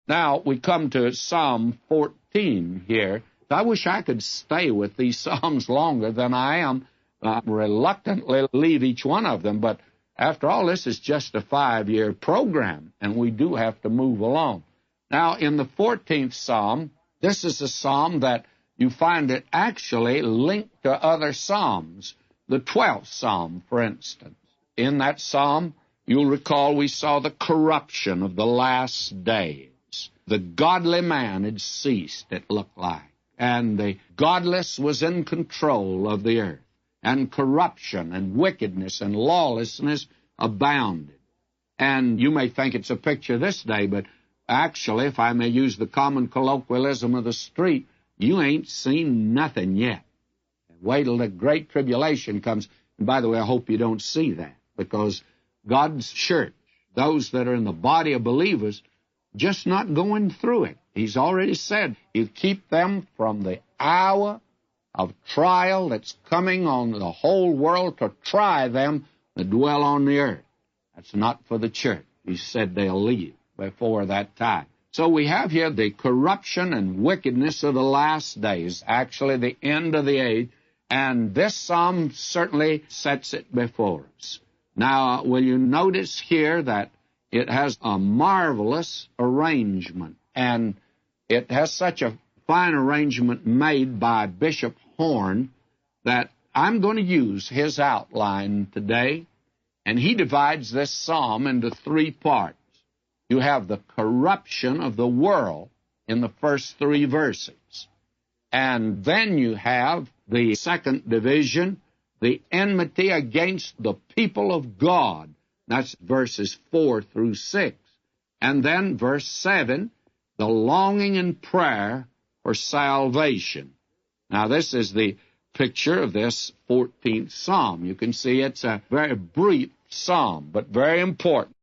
Now, we come to Psalm 14 here. I wish I could stay with these Psalms longer than I am. Reluctantly leave each one of them, but after all, this is just a 5-year program, and we do have to move along. Now, in the 14th Psalm, this is a psalm that you find it actually linked to other psalms. The 12th Psalm, for instance. In that psalm, you'll recall we saw the corruption of the last days. The godly man had ceased, it looked like, and the godless was in control of the earth, and corruption and wickedness and lawlessness abounded. And you may think it's a picture of this day, but actually, if I may use the common colloquialism of the street, you ain't seen nothing yet. Wait till the great tribulation comes. And by the way, I hope you don't see that, because God's church, those that are in the body of believers, just not going through it. He's already said He'll keep them from the hour of trial that's coming on the whole world to try them that dwell on the earth. That's not for the church. He said they'll leave before that time. So we have here the corruption and wickedness of the last days, actually the end of the age, and this psalm certainly sets it before us. Now, will you notice here that it has a marvelous arrangement, and it has such a fine arrangement made by Bishop Horn that I'm going to use his outline today, and he divides this psalm into 3 parts. You have the corruption of the world in the first 3 verses, and then you have the second division, the enmity against the people of God. That's verses 4 through 6. And then verse 7, the longing and prayer for salvation. Now, this is the picture of this 14th Psalm. You can see it's a very brief psalm, but very important.